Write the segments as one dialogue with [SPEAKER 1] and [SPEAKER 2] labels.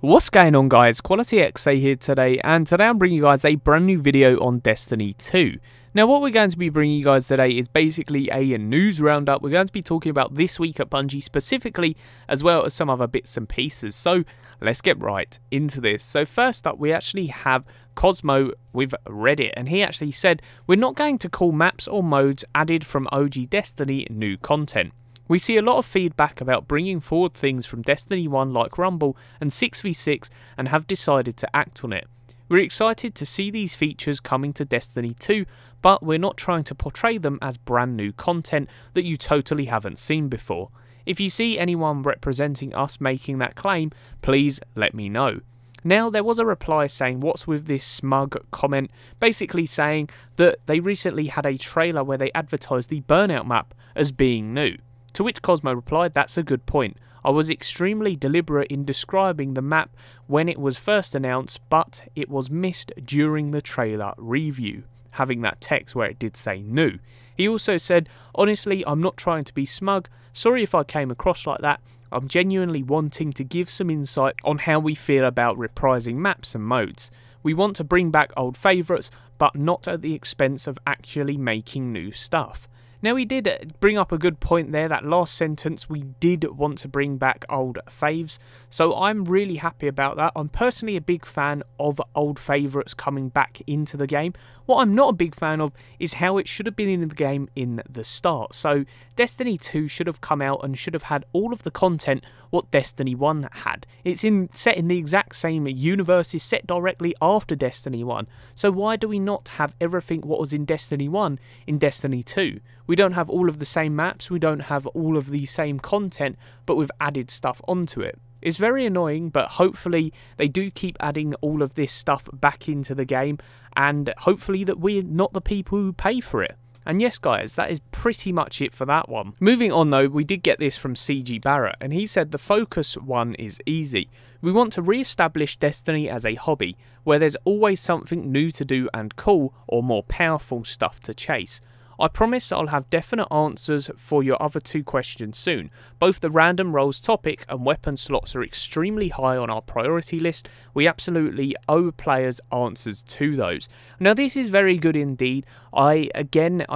[SPEAKER 1] What's going on, guys? Quality XA here today, and today I'm bringing you guys a brand new video on Destiny 2. Now what we're going to be bringing you guys today is basically a news roundup. We're going to be talking about this week at Bungie specifically, as well as some other bits and pieces. So let's get right into this. So first up, we actually have Cosmo with Reddit, and he actually said, "We're not going to call maps or modes added from OG Destiny new content. We see a lot of feedback about bringing forward things from Destiny 1 like Rumble and 6v6 and have decided to act on it. We're excited to see these features coming to Destiny 2, but we're not trying to portray them as brand new content that you totally haven't seen before. If you see anyone representing us making that claim, please let me know." Now, there was a reply saying, "What's with this smug comment?" basically saying that they recently had a trailer where they advertised the Burnout map as being new. To which Cosmo replied, "That's a good point. I was extremely deliberate in describing the map when it was first announced, but it was missed during the trailer review," having that text where it did say new. He also said, "Honestly, I'm not trying to be smug. Sorry if I came across like that. I'm genuinely wanting to give some insight on how we feel about reprising maps and modes. We want to bring back old favourites, but not at the expense of actually making new stuff." Now, he did bring up a good point there, that last sentence, we did want to bring back old faves, so I'm really happy about that. I'm personally a big fan of old favourites coming back into the game. What I'm not a big fan of is how it should have been in the game in the start. So Destiny 2 should have come out and should have had all of the content what Destiny 1 had. It's set in the exact same universe, is set directly after Destiny 1. So why do we not have everything what was in Destiny 1 in Destiny 2? We don't have all of the same maps, we don't have all of the same content, but we've added stuff onto it. It's very annoying, but hopefully they do keep adding all of this stuff back into the game, and hopefully that we're not the people who pay for it. And yes, guys, that is pretty much it for that one. Moving on though, we did get this from CG Barrett, and he said the focus one is easy. We want to re-establish Destiny as a hobby, where there's always something new to do and cool or more powerful stuff to chase. I promise I'll have definite answers for your other two questions soon. Both the random roles topic and weapon slots are extremely high on our priority list. We absolutely owe players answers to those. Now, this is very good indeed. I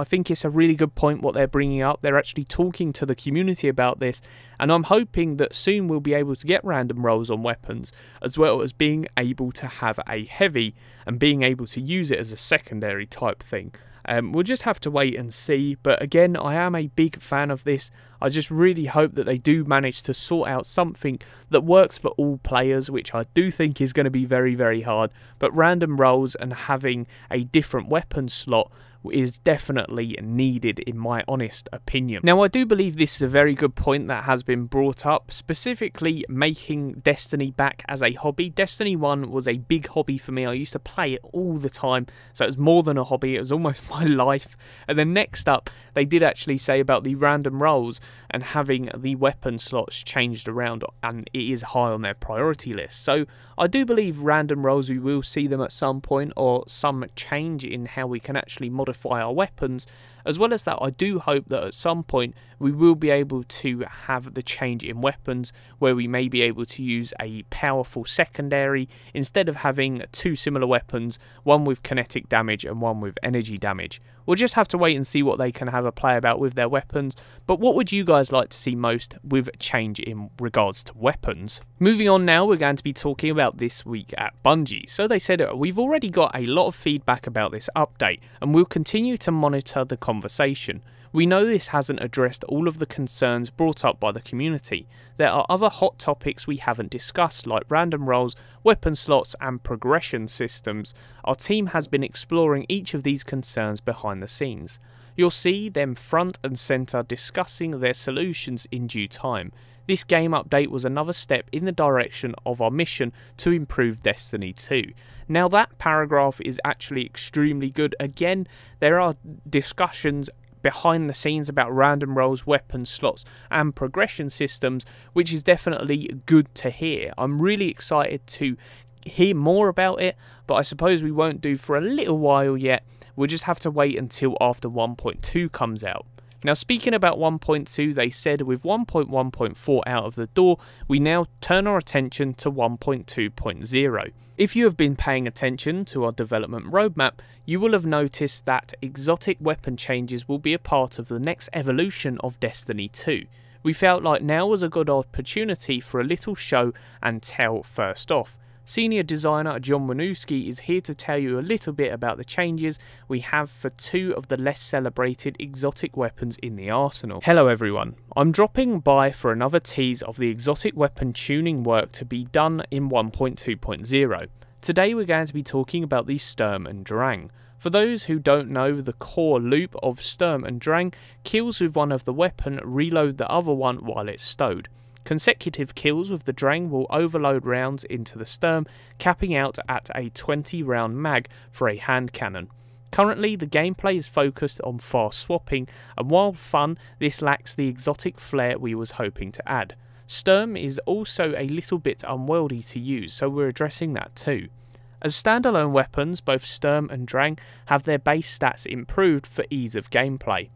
[SPEAKER 1] think it's a really good point what they're bringing up. They're actually talking to the community about this, and I'm hoping that soon we'll be able to get random roles on weapons, as well as being able to have a heavy and being able to use it as a secondary type thing. We'll just have to wait and see, but again, I am a big fan of this. I just really hope that they do manage to sort out something that works for all players, which I do think is going to be very, very hard, but random roles and having a different weapon slot is definitely needed in my honest opinion. Now, I do believe this is a very good point that has been brought up, specifically making Destiny back as a hobby. Destiny 1 was a big hobby for me. I used to play it all the time, so it was more than a hobby, it was almost my life. And then next up, they did actually say about the random roles and having the weapon slots changed around, and it is high on their priority list. So I do believe random roles, we will see them at some point, or some change in how we can actually modify our weapons. As well as that, I do hope that at some point we will be able to have the change in weapons where we may be able to use a powerful secondary instead of having two similar weapons, one with kinetic damage and one with energy damage. We'll just have to wait and see what they can have a play about with their weapons. But what would you guys like to see most with change in regards to weapons? Moving on now, we're going to be talking about this week at Bungie. So they said, "We've already got a lot of feedback about this update, and we'll continue to monitor the conversation. We know this hasn't addressed all of the concerns brought up by the community. There are other hot topics we haven't discussed, like random roles, weapon slots and progression systems. Our team has been exploring each of these concerns behind the scenes. You'll see them front and centre discussing their solutions in due time. This game update was another step in the direction of our mission to improve Destiny 2. Now, that paragraph is actually extremely good. Again, there are discussions behind the scenes about random roles, weapon slots and progression systems, which is definitely good to hear. I'm really excited to hear more about it, but I suppose we won't do for a little while yet. We'll just have to wait until after 1.2 comes out. Now speaking about 1.2, they said with 1.1.4 out of the door, we now turn our attention to 1.2.0. If you have been paying attention to our development roadmap, you will have noticed that exotic weapon changes will be a part of the next evolution of Destiny 2. We felt like now was a good opportunity for a little show and tell first off. Senior designer John Winooski is here to tell you a little bit about the changes we have for two of the less celebrated exotic weapons in the arsenal. Hello everyone, I'm dropping by for another tease of the exotic weapon tuning work to be done in 1.2.0. Today we're going to be talking about the Sturm and Drang. For those who don't know, the core loop of Sturm and Drang, kills with one of the weapon reload the other one while it's stowed. Consecutive kills with the Drang will overload rounds into the Sturm, capping out at a 20 round mag for a hand cannon. Currently the gameplay is focused on fast swapping, and while fun, this lacks the exotic flair we was hoping to add. Sturm is also a little bit unwieldy to use, so we're addressing that too. As standalone weapons, both Sturm and Drang have their base stats improved for ease of gameplay.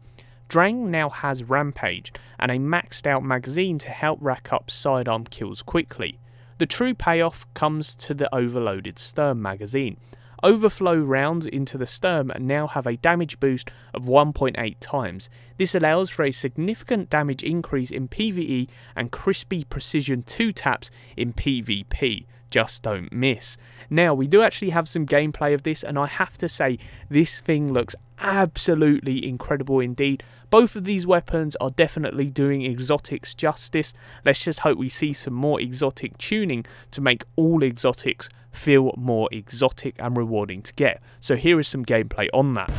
[SPEAKER 1] Drang now has Rampage and a maxed out magazine to help rack up sidearm kills quickly. The true payoff comes to the overloaded Sturm magazine. Overflow rounds into the Sturm now have a damage boost of 1.8 times. This allows for a significant damage increase in PvE and crispy precision 2 taps in PvP. Just don't miss. Now we do actually have some gameplay of this, and I have to say this thing looks absolutely incredible indeed. Both of these weapons are definitely doing exotics justice. Let's just hope we see some more exotic tuning to make all exotics feel more exotic and rewarding to get. So here is some gameplay on that.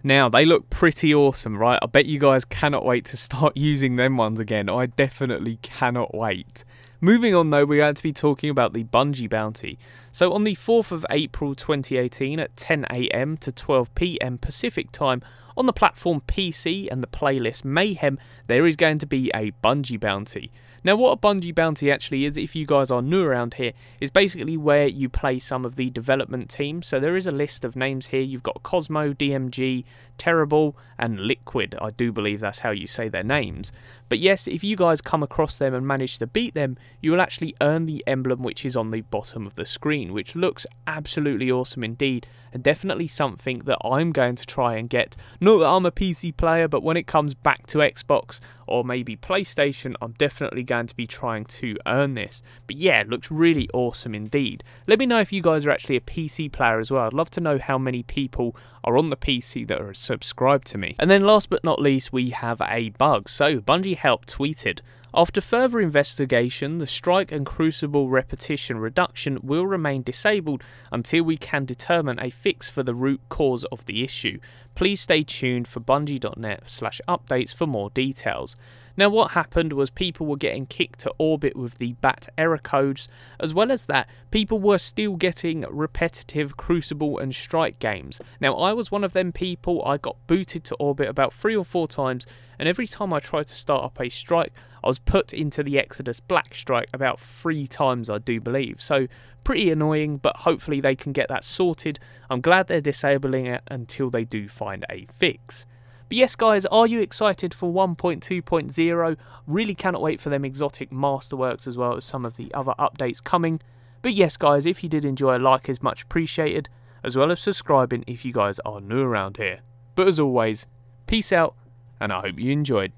[SPEAKER 1] Now, they look pretty awesome, right? I bet you guys cannot wait to start using them ones again. I definitely cannot wait. Moving on though, we're going to be talking about the Bungie bounty. So on the 4th of April 2018 at 10 AM to 12 PM Pacific time, on the platform PC and the playlist Mayhem, there is going to be a Bungie bounty. Now what a Bungie bounty actually is, if you guys are new around here, is basically where you play some of the development teams. So there is a list of names here. You've got Cosmo, DMG, Terrible and Liquid. I do believe that's how you say their names. But yes, if you guys come across them and manage to beat them, you will actually earn the emblem which is on the bottom of the screen, which looks absolutely awesome indeed, and definitely something that I'm going to try and get. Not that I'm a PC player, but when it comes back to Xbox or maybe PlayStation, I'm definitely going to be trying to earn this. But yeah, it looks really awesome indeed. Let me know if you guys are actually a PC player as well. I'd love to know how many people are on the PC that are subscribed to me. And then last but not least, we have a bug. So Bungie Help tweeted, after further investigation, the strike and crucible repetition reduction will remain disabled until we can determine a fix for the root cause of the issue. Please stay tuned for bungie.net/updates for more details. Now what happened was people were getting kicked to orbit with the BAT error codes, as well as that people were still getting repetitive Crucible and Strike games. Now I was one of them people. I got booted to orbit about 3 or 4 times, and every time I tried to start up a strike I was put into the Exodus Black Strike about 3 times, I do believe. So pretty annoying, but hopefully they can get that sorted. I'm glad they're disabling it until they do find a fix. But yes guys, are you excited for 1.2.0? Really cannot wait for them exotic masterworks as well as some of the other updates coming. But yes guys, if you did enjoy, a like is much appreciated, as well as subscribing if you guys are new around here. But as always, peace out, and I hope you enjoyed.